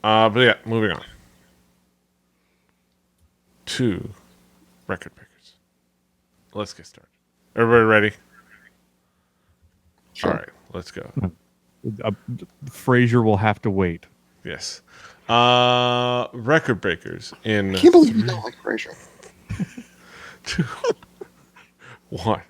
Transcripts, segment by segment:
But yeah, moving on to record breakers. Let's get started. Everybody ready? Sure. All right, let's go. Frasier will have to wait. Yes. Record breakers in I can't believe you don't like Frasier. 2, 1.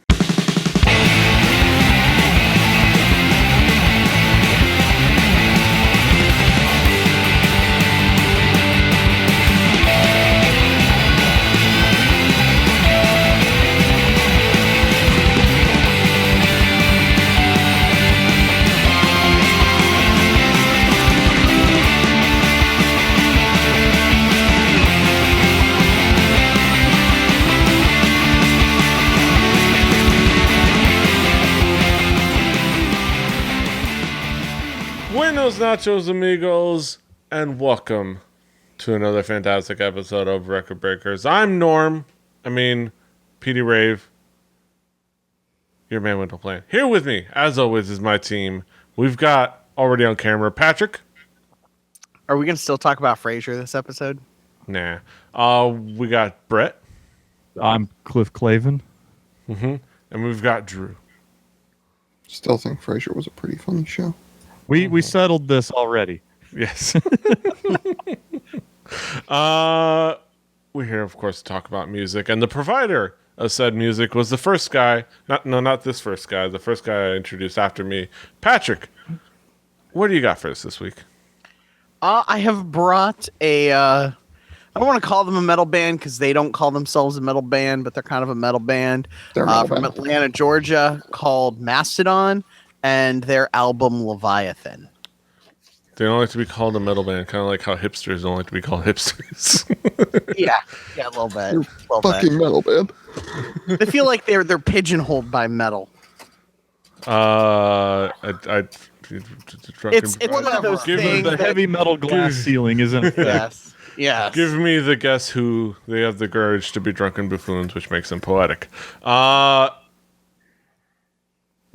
Buenos nachos, amigos, and welcome to another fantastic episode of Record Breakers. I'm Petey Rave, your man Window Plan. Here with me, as always, is my team. We've got already on camera Patrick. Are we going to still talk about Frasier this episode? Nah. We got Brett. I'm Cliff Clavin. And we've got Drew. Still think Frasier was a pretty funny show. We settled this already. Yes. We're here, of course, to talk about music. And the provider of said music was the first guy. Not this first guy. The first guy I introduced after me. Patrick, what do you got for us this week? I have brought I don't want to call them a metal band because they don't call themselves a metal band, but they're kind of a metal band. They're metal from band. Atlanta, Georgia, called Mastodon, and their album Leviathan. They don't like to be called a metal band, kind of like how hipsters don't like to be called hipsters. yeah, a little bit. You're fucking metal band. They feel like they're pigeonholed by metal. It's one of those Give things. The heavy metal glass ceiling, isn't it? Yes. Yes. Give me the guess who they have the courage to be drunken buffoons, which makes them poetic.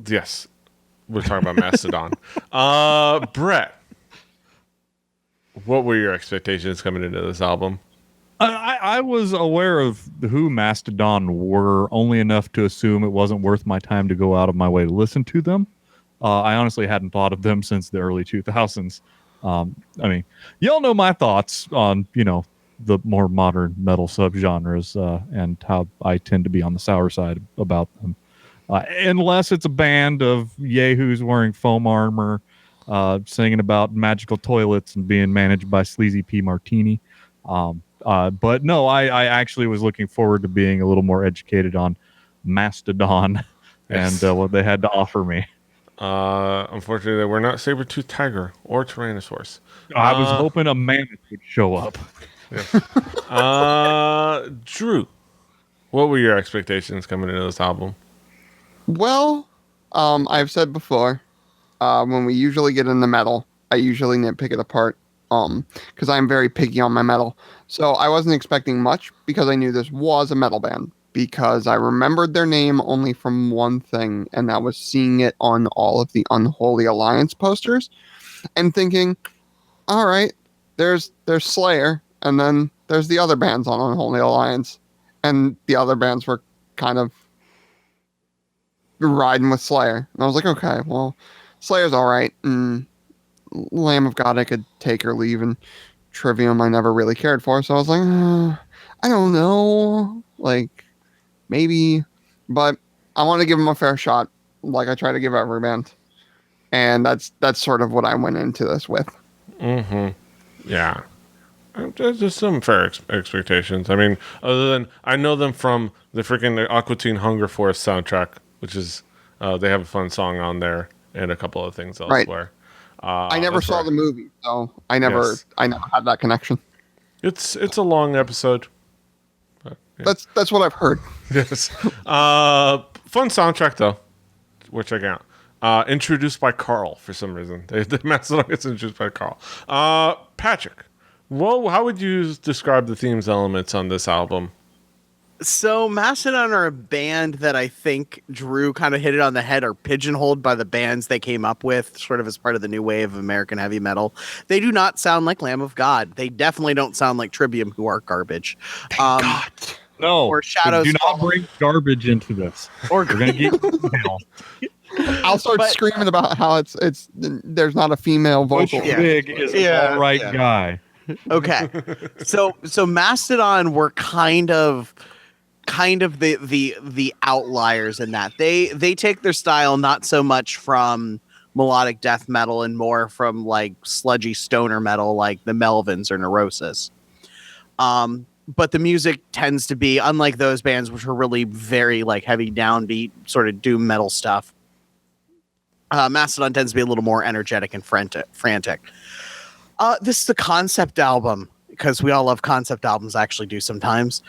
Yes. We're talking about Mastodon. Brett, what were your expectations coming into this album? I was aware of who Mastodon were, only enough to assume it wasn't worth my time to go out of my way to listen to them. I honestly hadn't thought of them since the early 2000s. Y'all know my thoughts on, the more modern metal subgenres and how I tend to be on the sour side about them. Unless it's a band of yahoos wearing foam armor, singing about magical toilets and being managed by Sleazy P. Martini. But no, I actually was looking forward to being a little more educated on Mastodon and what they had to offer me. Unfortunately, we're not saber-toothed tiger or Tyrannosaurus. I was hoping a mammoth would show up. Yes. Drew, what were your expectations coming into this album? Well, I've said before, when we usually get into metal, I usually nitpick it apart, because I'm very picky on my metal. So I wasn't expecting much because I knew this was a metal band, because I remembered their name only from one thing, and that was seeing it on all of the Unholy Alliance posters and thinking, all right, there's Slayer, and then there's the other bands on Unholy Alliance, and the other bands were kind of riding with Slayer. And I was like, okay, well, Slayer's all right, and Lamb of God I could take or leave, and Trivium I never really cared for, so I was like, I don't know, like, maybe, but I want to give them a fair shot, like I try to give every band, and that's sort of what I went into this with. Yeah. There's just some fair expectations. I mean, other than I know them from the freaking Aqua Teen Hunger Force soundtrack, which is they have a fun song on there and a couple of things elsewhere. I never saw the movie, so I never had that connection. It's a long episode. But, yeah. That's what I've heard. Yes. Fun soundtrack though. We're checking out. Introduced by Carl for some reason. The Mastodon gets introduced by Carl. Patrick, well, how would you describe the themes elements on this album? So Mastodon are a band that I think Drew kind of hit it on the head, or pigeonholed by the bands they came up with, sort of as part of the new wave of American heavy metal. They do not sound like Lamb of God. They definitely don't sound like Trivium, who are garbage. God. No, Or Shadows do not Fall. bring garbage into this. Or We're gonna get email. I'll start But- screaming about how it's there's not a female Butch vocal. Yeah. Vig is an Yeah, all right yeah. guy. Okay. So Mastodon were kind of the outliers in that. They take their style not so much from melodic death metal and more from like sludgy stoner metal like the Melvins or Neurosis. But the music tends to be unlike those bands, which are really very like heavy downbeat sort of doom metal stuff. Mastodon tends to be a little more energetic and frantic. This is a concept album because we all love concept albums. I actually do sometimes.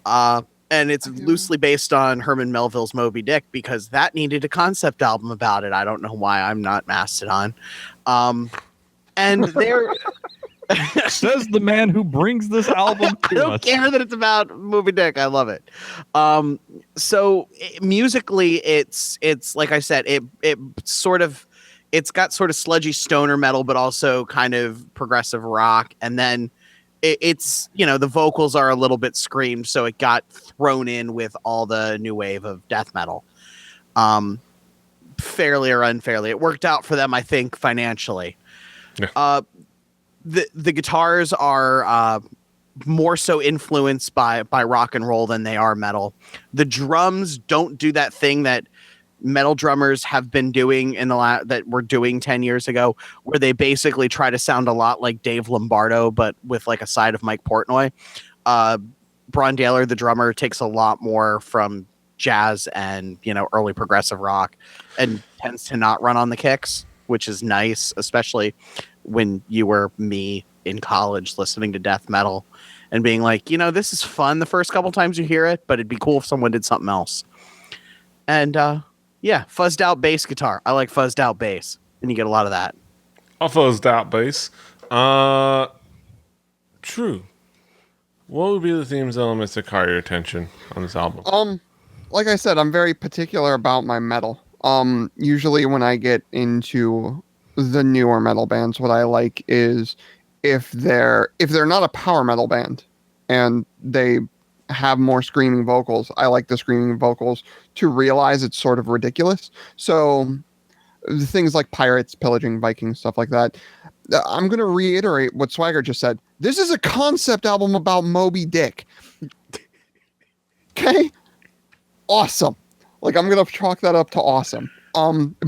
And it's loosely based on Herman Melville's Moby Dick because that needed a concept album about it. I don't know why I'm not Mastodon. And they're Says the man who brings this album I to don't us. care that it's about Moby Dick. I love it. Musically, it's like I said, it's got sort of sludgy stoner metal, but also kind of progressive rock. And then it's the vocals are a little bit screamed, so it got thrown in with all the new wave of death metal. Fairly or unfairly, it worked out for them, I think, financially. Yeah. The guitars are more so influenced by rock and roll than they are metal. The drums don't do that thing that metal drummers have been doing that were doing 10 years ago, where they basically try to sound a lot like Dave Lombardo, but with like a side of Mike Portnoy. Bron Daler, the drummer, takes a lot more from jazz and early progressive rock, and tends to not run on the kicks, which is nice, especially when you were me in college listening to death metal and being like, this is fun the first couple times you hear it, but it'd be cool if someone did something else. And fuzzed out bass guitar. I like fuzzed out bass, and you get a lot of that. A fuzzed out bass. True. What would be the themes elements that caught your attention on this album? Like I said, I'm very particular about my metal. Usually when I get into the newer metal bands, what I like is if they're not a power metal band and they have more screaming vocals, I like the screaming vocals to realize it's sort of ridiculous. So things like pirates, pillaging, Vikings, stuff like that. I'm going to reiterate what Swagger just said. This is a concept album about Moby Dick. Okay? Awesome. Like, I'm going to chalk that up to awesome.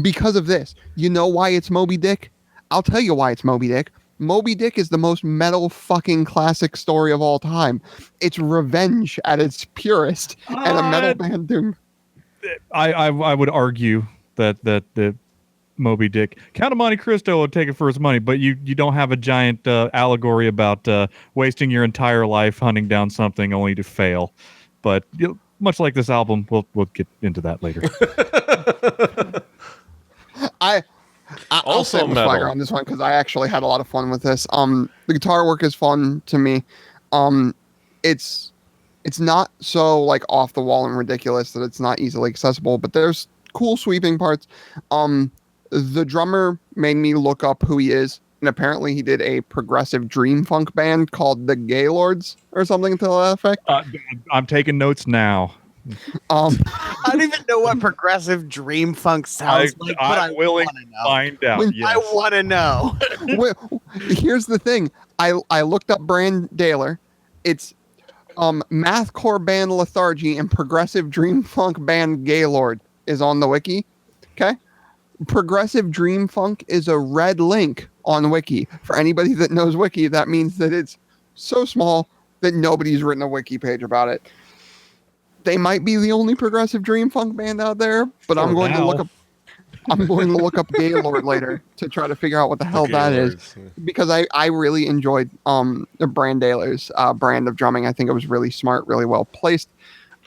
Because of this. You know why it's Moby Dick? I'll tell you why it's Moby Dick. Moby Dick is the most metal fucking classic story of all time. It's revenge at its purest, and a metal band doing. I would argue that the Moby Dick, Count of Monte Cristo would take it for its money, but you don't have a giant allegory about wasting your entire life hunting down something only to fail. But much like this album, we'll get into that later. I'll Also say with metal. Swagger on this one because I actually had a lot of fun with this. The guitar work is fun to me. It's not so like off the wall and ridiculous that it's not easily accessible, but there's cool sweeping parts. The drummer made me look up who he is, and apparently he did a progressive dream funk band called the Gaylords or something to that effect. I'm taking notes now. I don't even know what progressive dream funk sounds like, but I'm willing wanna to know. find out. When- Yes. I want to know. Here's the thing. I looked up Bran Daler. It's mathcore band Lethargy and progressive dream funk band Gaylord is on the wiki. Okay? Progressive dream funk is a red link on wiki. For anybody that knows wiki, that means that it's so small that nobody's written a wiki page about it. They might be the only progressive dream funk band out there, but I'm going to look up Gaylord later to try to figure out what the hell that is, because I really enjoyed Bran Daler's brand of drumming. I think it was really smart, really well placed.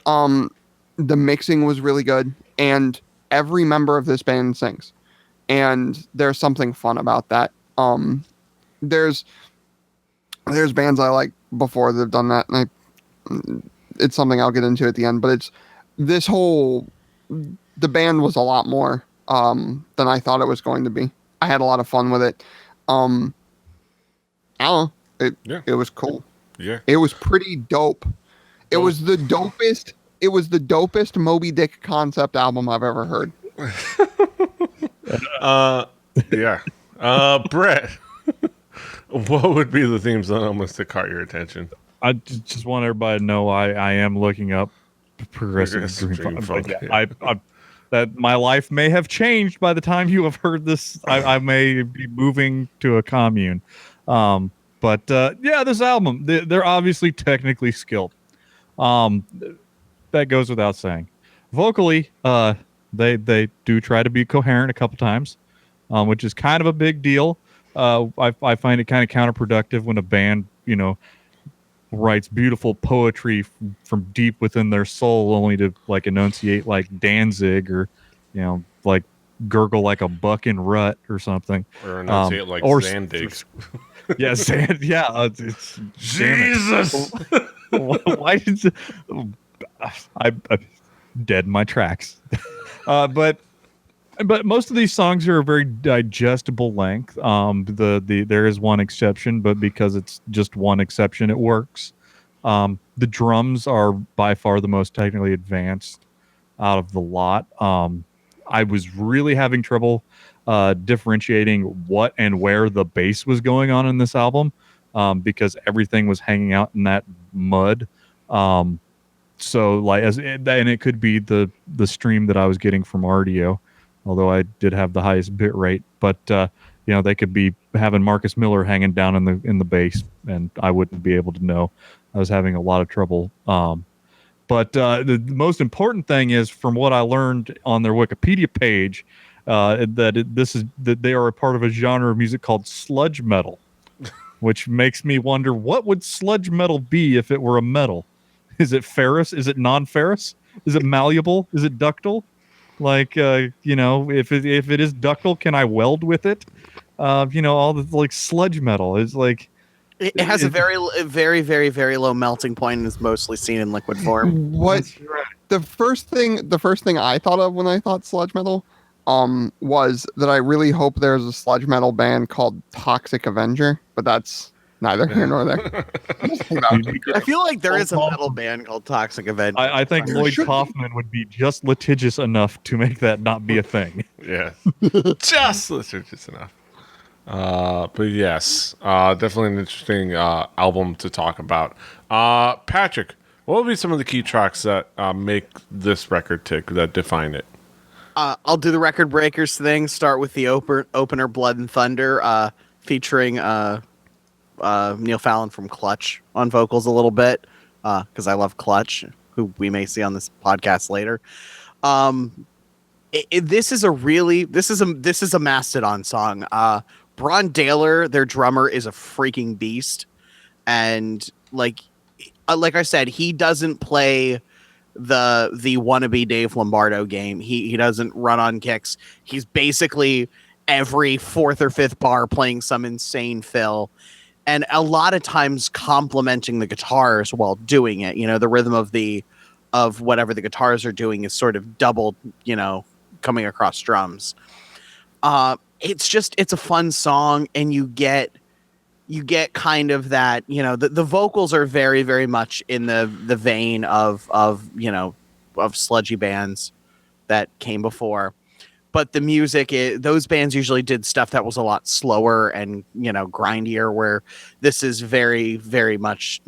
The mixing was really good, and every member of this band sings, and there's something fun about that. There's bands I like before that have done that, and it's something I'll get into at the end. But it's this whole the band was a lot more than I thought it was going to be. I had a lot of fun with it. I don't know. It was cool. Yeah. It was pretty dope. It was the dopest. It was the dopest Moby Dick concept album I've ever heard. Yeah. Brett, what would be the theme song almost that caught your attention? I just want everybody to know I am looking up progressive dream funk. Yeah, that my life may have changed by the time you have heard this. I may be moving to a commune. But this album, they're obviously technically skilled. That goes without saying. Vocally, they do try to be coherent a couple times, which is kind of a big deal. I find it kind of counterproductive when a band, writes beautiful poetry from deep within their soul only to like enunciate like Danzig or, like gurgle like a buck in rut or something. Or enunciate like Zandig. Yeah, it's Jesus. Why did I dead in my tracks? But most of these songs are a very digestible length. There is one exception, but because it's just one exception, it works. The drums are by far the most technically advanced out of the lot. I was really having trouble differentiating what and where the bass was going on in this album, because everything was hanging out in that mud. So like, and it could be the stream that I was getting from RDO, although I did have the highest bit rate. But they could be having Marcus Miller hanging down in the bass, and I wouldn't be able to know. I was having a lot of trouble. But the most important thing is, from what I learned on their Wikipedia page, that they are a part of a genre of music called sludge metal, which makes me wonder, what would sludge metal be if it were a metal? Is it ferrous? Is it non-ferrous? Is it malleable? Is it ductile? Like, if it is ductile, can I weld with it? All the like sludge metal is like. It has a very, very, very, very low melting point and is mostly seen in liquid form. What the first thing I thought of when I thought sludge metal, was that I really hope there's a sludge metal band called Toxic Avenger, but that's neither here nor there. I feel like there is a metal band called Toxic Avenger. I think Lloyd Kaufman would be just litigious enough to make that not be a thing. Yeah, just litigious enough. But yes, definitely an interesting album to talk about. Patrick, what would be some of the key tracks that make this record tick, that define it? I'll do the record breakers thing. Start with the opener, Blood and Thunder, featuring Neil Fallon from Clutch on vocals a little bit, because I love Clutch, who we may see on this podcast later. This is a Mastodon song. Bron Daler, their drummer, is a freaking beast, and like I said, he doesn't play the wannabe Dave Lombardo game. He doesn't run on kicks. He's basically every fourth or fifth bar playing some insane fill, and a lot of times complimenting the guitars while doing it. The rhythm of whatever the guitars are doing is sort of doubled, coming across drums. It's a fun song, and you get kind of that, the vocals are very, very much in the vein of sludgy bands that came before. But the music, those bands usually did stuff that was a lot slower and, grindier, where this is very, very much,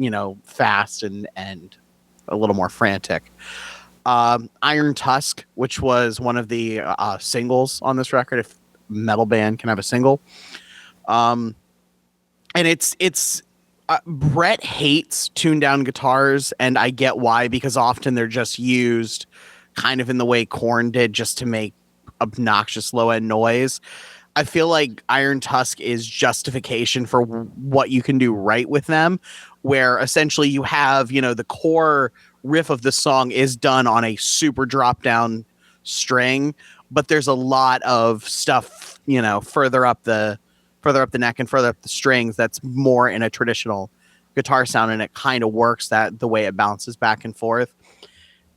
fast and a little more frantic. Iron Tusk, which was one of the singles on this record, if metal band can have a single. And it's Brett hates tuned down guitars, and I get why, because often they're just used kind of in the way Korn did, just to make obnoxious low end noise. I feel like Iron Tusk is justification for what you can do right with them, where essentially you have, the core riff of the song is done on a super drop down string, but there's a lot of stuff, further up the neck and further up the strings that's more in a traditional guitar sound, and it kind of works that the way it bounces back and forth.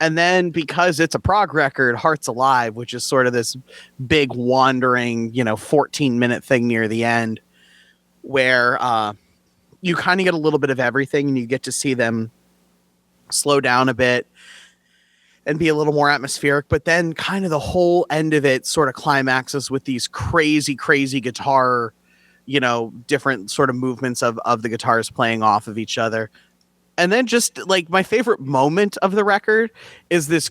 And then because it's a prog record, Hearts Alive, which is sort of this big wandering, 14-minute thing near the end, where you kind of get a little bit of everything, and you get to see them slow down a bit and be a little more atmospheric. But then kind of the whole end of it sort of climaxes with these crazy, crazy guitar, different sort of movements of the guitars playing off of each other. And then just like my favorite moment of the record is this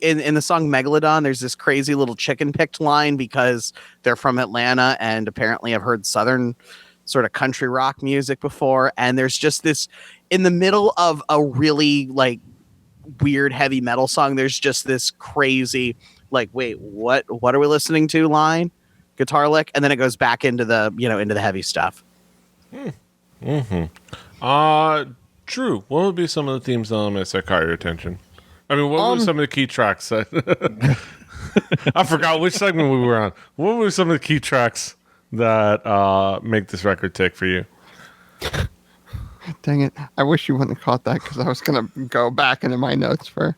in the song Megalodon, there's this crazy little chicken picked line because they're from Atlanta and apparently have heard Southern sort of country rock music before. And there's just this in the middle of a really like weird heavy metal song. There's just this crazy, like, wait, what are we listening to line guitar lick? And then it goes back into the, into the heavy stuff. Drew, what would be some of the themes and elements that caught your attention? I mean, what were some of the key tracks that I forgot which segment we were on. What were some of the key tracks that make this record tick for you? Dang it. I wish you wouldn't have caught that because I was going to go back into my notes for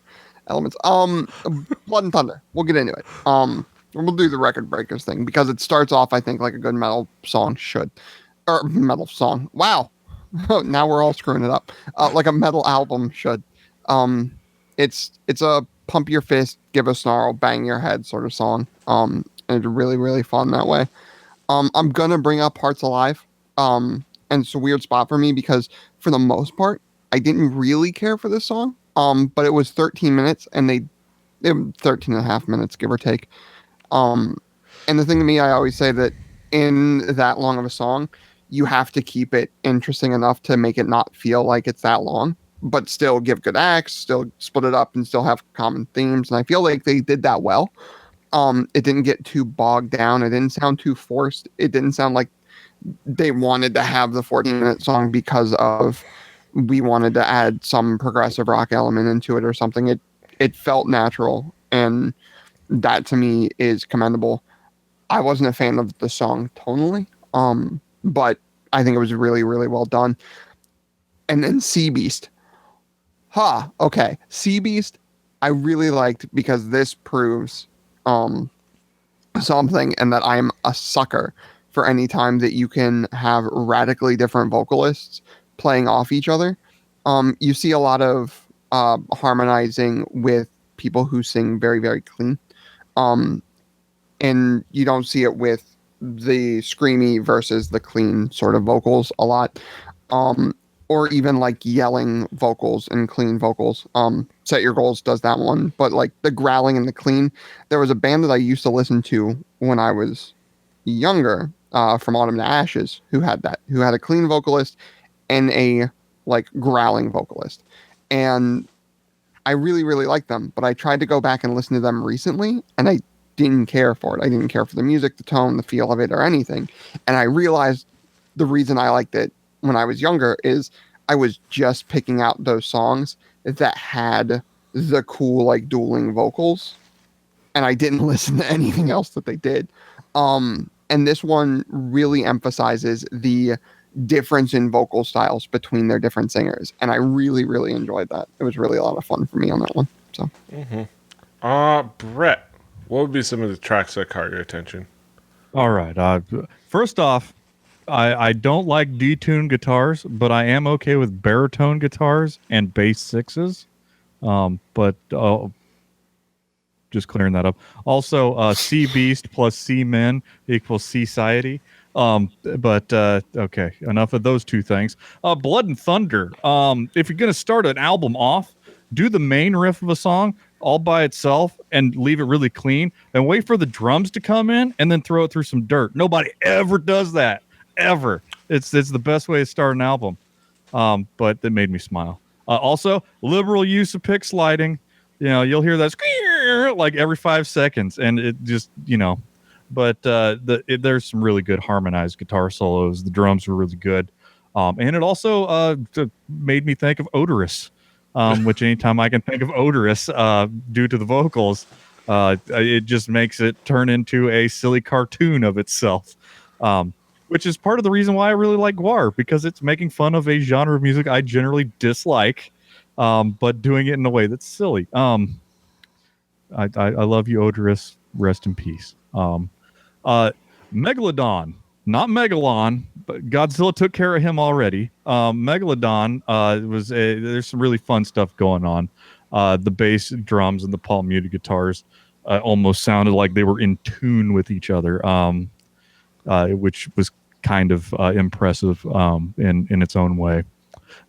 elements. Blood and Thunder. We'll get into it. We'll do the record breakers thing because it starts off, I think, like a good metal song should. Or metal song. Wow. Now we're all screwing it up. Like a metal album should. It's a pump your fist, give a snarl, bang your head sort of song. And it's really, really fun that way. I'm going to bring up Hearts Alive. And it's a weird spot for me because for the most part, I didn't really care for this song. But it was 13 minutes and they 13 and a half minutes, give or take. And the thing to me, I always say that in that long of a song, you have to keep it interesting enough to make it not feel like it's that long, but still give good acts, still split it up and still have common themes. And I feel like they did that well. It didn't get too bogged down. It didn't sound too forced. It didn't sound like they wanted to have the 14-minute song because of we wanted to add some progressive rock element into it or something. It felt natural, and that to me is commendable. I wasn't a fan of the song tonally, but I think it was really, really well done. And then Sea Beast. Okay. Sea Beast, I really liked because this proves something, and that I'm a sucker for any time that you can have radically different vocalists playing off each other. You see a lot of harmonizing with people who sing very, very clean. And you don't see it with the screamy versus the clean sort of vocals a lot. Or even like yelling vocals and clean vocals. Set Your Goals does that one, but like the growling and the clean. There was a band that I used to listen to when I was younger, from Autumn to Ashes, who had a clean vocalist and a like growling vocalist. And I really, really liked them, but I tried to go back and listen to them recently, and I didn't care for it. I didn't care for the music, the tone, the feel of it, or anything. And I realized the reason I liked it when I was younger is I was just picking out those songs that had the cool, like, dueling vocals, and I didn't listen to anything else that they did. And this one really emphasizes the difference in vocal styles between their different singers, and I really, really enjoyed that. It was really a lot of fun for me on that one. So, Brett, what would be some of the tracks that caught your attention? All right. First off, I don't like detuned guitars, but I am okay with baritone guitars and bass sixes. But just clearing that up. Also, Sea Beast plus Sea Men equals Seasiety. But okay, enough of those two things. Blood and Thunder. If you're gonna start an album off, do the main riff of a song all by itself and leave it really clean, and wait for the drums to come in and then throw it through some dirt. Nobody ever does that, ever. It's the best way to start an album. But it made me smile. Also, liberal use of pick sliding. You'll hear that squeer like every 5 seconds, and it just But there's some really good harmonized guitar solos. The drums were really good, and it also made me think of Odorous. Which anytime I can think of Odorous due to the vocals, it just makes it turn into a silly cartoon of itself. which is part of the reason why I really like Guar, because it's making fun of a genre of music I generally dislike, but doing it in a way that's silly. I love you, Odorous. Rest in peace. Megalodon, not Megalon, but Godzilla took care of him already. Megalodon there's some really fun stuff going on. The bass, drums, and the palm muted guitars almost sounded like they were in tune with each other, which was kind of impressive in its own way.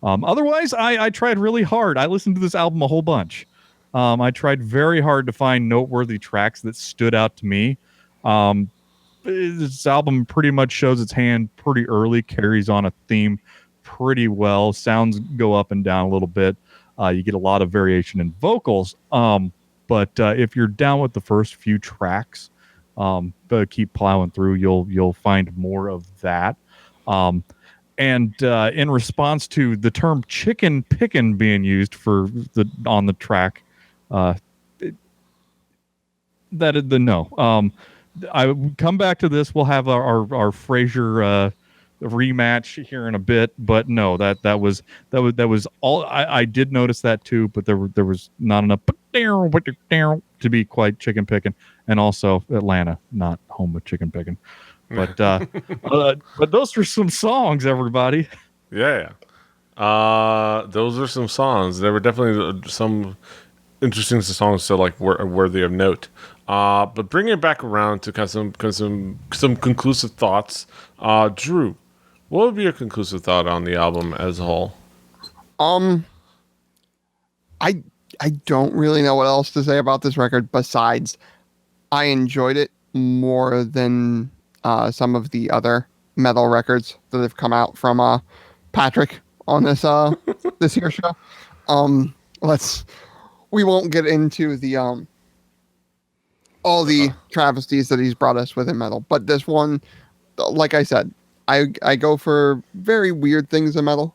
Otherwise, I tried really hard. I listened to this album a whole bunch. I tried very hard to find noteworthy tracks that stood out to me. This album pretty much shows its hand pretty early, carries on a theme pretty well. Sounds go up and down a little bit. You get a lot of variation in vocals. But if you're down with the first few tracks, but keep plowing through, you'll find more of that. And in response to the term chicken pickin' being used on the track, no. I come back to this. We'll have our Frasier rematch here in a bit, but no, that was all. I did notice that too, but there was not enough to be quite chicken picking, and also Atlanta, not home with chicken picking. But but those are some songs, everybody. Yeah. Those are some songs. There were definitely some interesting songs to like worthy of note. But bringing it back around to kind of some conclusive thoughts. Drew, what would be your conclusive thought on the album as a whole? I don't really know what else to say about this record besides I enjoyed it more than some of the other metal records that have come out from Patrick on this this here show. We won't get into the all the travesties that he's brought us with in metal, but this one, like I said, I go for very weird things in metal.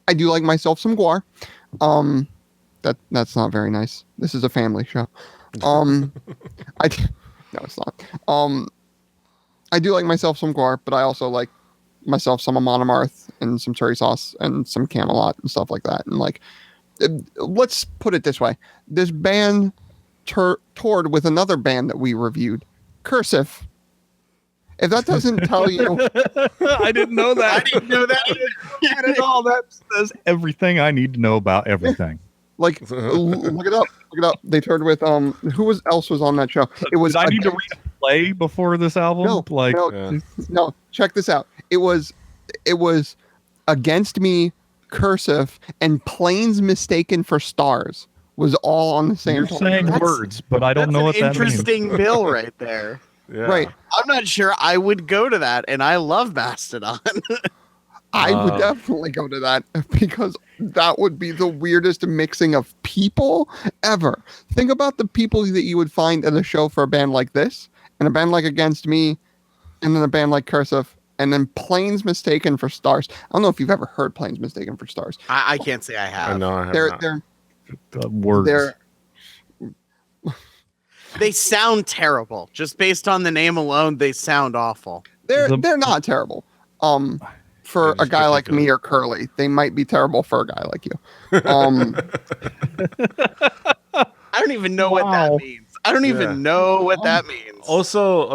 I do like myself some Guar. That's not very nice. This is a family show. No, it's not. I do like myself some Guar, but I also like myself some Amon Amarth and some Cherry Sauce and some Camelot and stuff like that. And like, let's put it this way: this band toured with another band that we reviewed, Cursive. If that doesn't tell you, I didn't know that. I didn't know that at all. That says everything I need to know about everything. Like, look it up. Look it up. They toured with who else was on that show? It was. Did I need to replay before this album? No. Check this out. It was Against Me, Cursive, and Planes Mistaken for Stars was all on the same. You're saying words, but I don't know what that means. Interesting bill right there. Yeah. Right. I'm not sure I would go to that, and I love Mastodon. I would definitely go to that because that would be the weirdest mixing of people ever. Think about the people that you would find at a show for a band like this, and a band like Against Me, and then a band like Cursive, and then Planes Mistaken for Stars. I don't know if you've ever heard Planes Mistaken for Stars. I can't say I have. I know I have not. Words. They sound terrible. Just based on the name alone, they sound awful. They're not terrible. For a guy like me or Curly, they might be terrible for a guy like you. I don't even know what that means. I don't even know what that means. Also,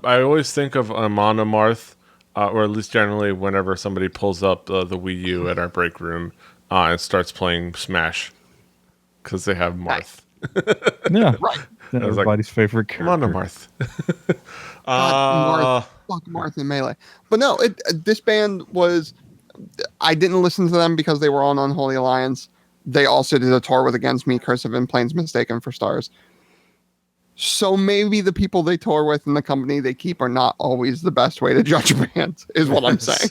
I always think of Amon Amarth, or at least generally whenever somebody pulls up the Wii U at our break room and starts playing Smash, because they have Marth. Yeah, right. Everybody's favorite character. Amon Amarth. Fuck Martha and Melee. But no, this band was. I didn't listen to them because they were on Unholy Alliance. They also did a tour with Against Me, Cursive, and Planes Mistaken for Stars. So maybe the people they tour with and the company they keep are not always the best way to judge bands, is what I'm saying.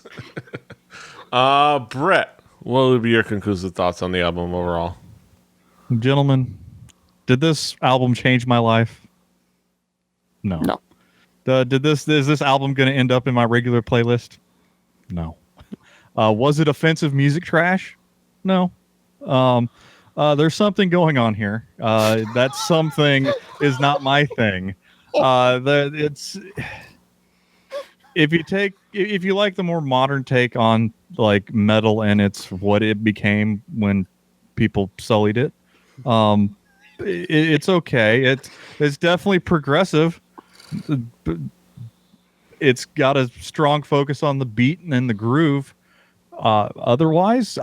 Brett, what would be your conclusive thoughts on the album overall? Gentlemen, did this album change my life? No. Is this album going to end up in my regular playlist? No. Was it offensive music trash? No. There's something going on here. That something is not my thing. if you like the more modern take on like metal and it's what it became when people sullied it, it's okay. It's definitely progressive. It's got a strong focus on the beat and the groove. Otherwise,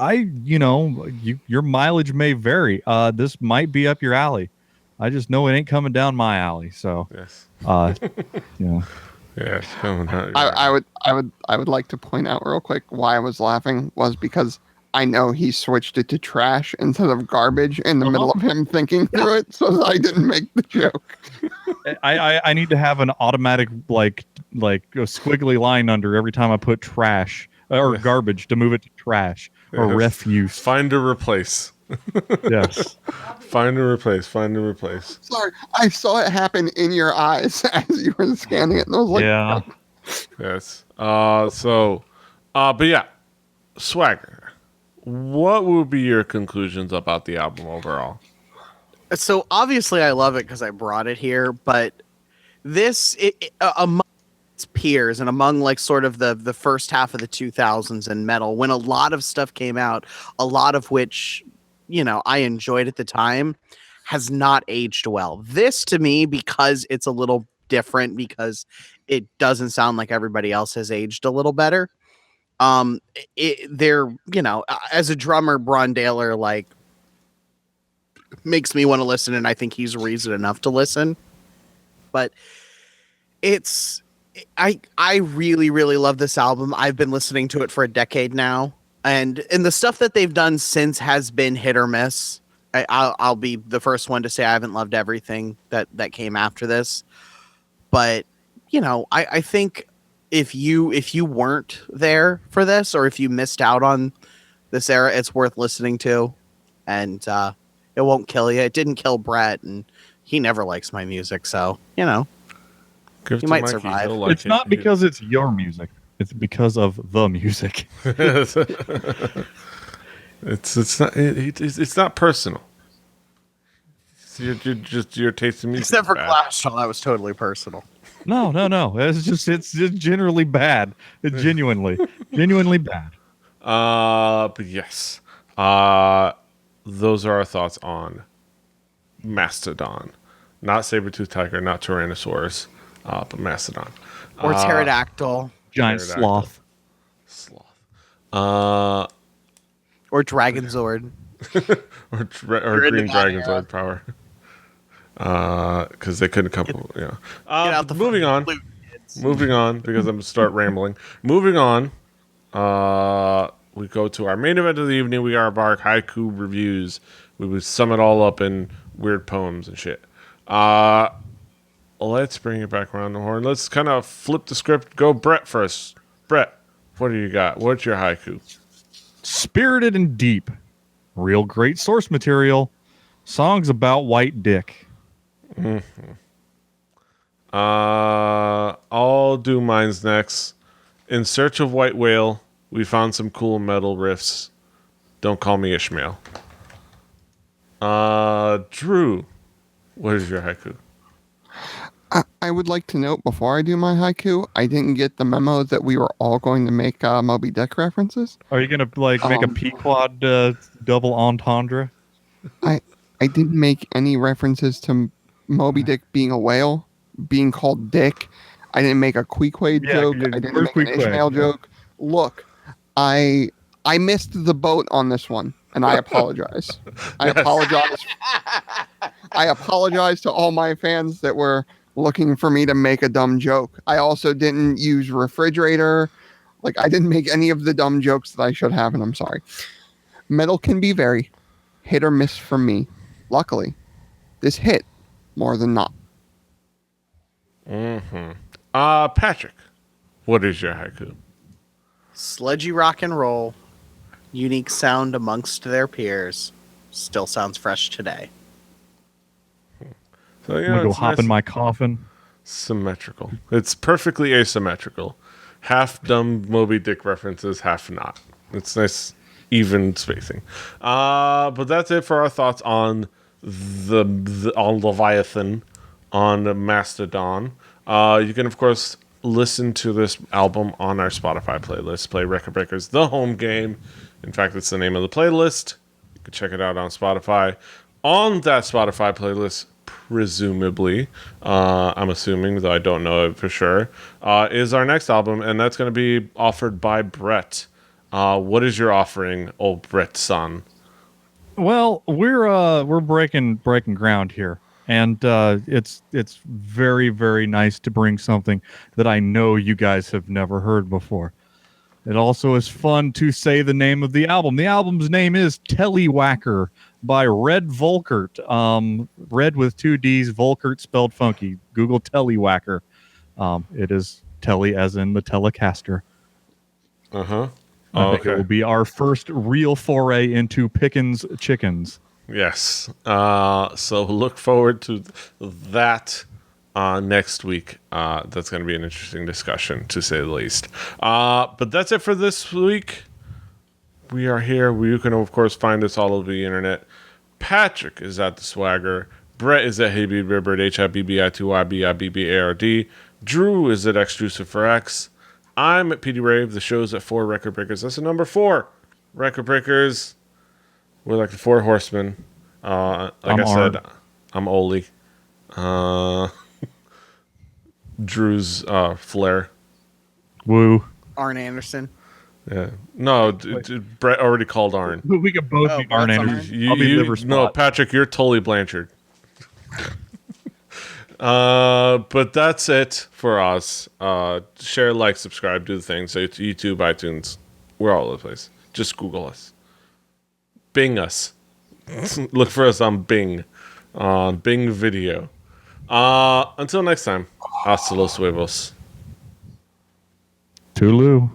your mileage may vary. This might be up your alley. I just know it ain't coming down my alley. So, Yes. yeah. Yeah, it's coming out. I would like to point out real quick why I was laughing was because I know he switched it to trash instead of garbage in the middle of him thinking through it, so that I didn't make the joke. I need to have an automatic like a squiggly line under every time I put trash or garbage to move it to trash or Yes. refuse. Find or replace. Yes. Find or replace. Find or replace. Sorry, I saw it happen in your eyes as you were scanning it, and I was like, Yeah. Yes. But yeah, Swagger. What would be your conclusions about the album overall? So obviously I love it because I brought it here, but this among its peers and among like sort of the first half of the 2000s in metal, when a lot of stuff came out, a lot of which I enjoyed at the time, has not aged well. This to me, because it's a little different, because it doesn't sound like everybody else has aged a little better. They're as a drummer, Brondaler like makes me want to listen, and I think he's reason enough to listen. But I really, really love this album. I've been listening to it for a decade now, and the stuff that they've done since has been hit or miss. I'll be the first one to say I haven't loved everything that came after this, but I think if you weren't there for this, or if you missed out on this era, it's worth listening to, and it won't kill you. It didn't kill Brett, and he never likes my music, so Give it You to might Mikey. survive. He'll like It's it. not because it's your music. It's because of the music. It's not personal. You're taste in music. except for is bad. Glassjaw, that was totally personal. No. It's just generally bad. It's genuinely bad. But yes. Those are our thoughts on Mastodon. Not Sabertooth Tiger, not Tyrannosaurus, but Mastodon. Or pterodactyl, Giant Pterodactyl. sloth. or Dragonzord. or You're into Green that Dragon's era. Sword Power. Because they couldn't come. Get out the Moving on. flute, kids. Moving on, because I'm going to start rambling. Moving on. We go to our main event of the evening. We are our haiku reviews. We would sum it all up in weird poems and shit. Let's bring it back around the horn. Let's kind of flip the script. Go Brett first. Brett, what do you got? What's your haiku? Spirited and deep. Real great source material. Songs about white dick. I'll do mine's next. In search of white whale, we found some cool metal riffs. Don't call me Ishmael. Drew, what is your haiku? I would like to note before I do my haiku, I didn't get the memo that we were all going to make Moby Dick references. Are you gonna make a Pequod double entendre? I didn't make any references to Moby Dick being a whale, being called Dick. I didn't make a Queequeg joke. I didn't make an Ishmael joke. Look, I missed the boat on this one, and I apologize. I apologize to all my fans that were looking for me to make a dumb joke. I also didn't use refrigerator. Like, I didn't make any of the dumb jokes that I should have, and I'm sorry. Metal can be very hit or miss for me. Luckily, this hit more than not. Patrick, what is your haiku? Sludgy rock and roll, unique sound amongst their peers, still sounds fresh today. So, I'm gonna go hop in my coffin. Symmetrical. It's perfectly asymmetrical. Half dumb Moby Dick references, half not. It's nice, even spacing. But that's it for our thoughts on on Leviathan, on Mastodon. You can, of course, listen to this album on our Spotify playlist. Play Record Breakers, the home game. In fact, it's the name of the playlist. You can check it out on Spotify. On that Spotify playlist, presumably, I'm assuming, though I don't know it for sure, is our next album, and that's going to be offered by Brett. What is your offering, old Brett son? Well, we're breaking ground here, and it's very, very nice to bring something that I know you guys have never heard before. It also is fun to say the name of the album. The album's name is Tellywhacker by Red Volkert. Red with 2 D's, Volkert spelled funky. Google Tellywhacker. It is Telly as in the Telecaster. Uh-huh. I think it will be our first real foray into Pickens chickens. Yes. So look forward to that next week. That's going to be an interesting discussion, to say the least. But that's it for this week. We are here. You can, of course, find us all over the internet. Patrick is at The Swagger. Brett is at HeyBeardBeard, HIBBI2YBIBBARD. Drew is at Xdrucifer. I'm at PD Rave. The show's at 4 Record Breakers. That's the number 4 Record Breakers. We're like the 4 horsemen. Like I said, I'm Oli. Drew's Flair. Woo. Arn Anderson. Yeah. No, Brett already called Arn. We could both be Arn Brett's Anderson. I'll be Liver Spot. No, Patrick, you're Tully Blanchard. But that's it for us. Share, like, subscribe, do the things. So it's YouTube, iTunes. We're all over the place. Just Google us. Bing us. Look for us on Bing. On Bing Video. Until next time. Hasta los huevos. Toodaloo.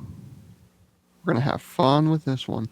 We're going to have fun with this one.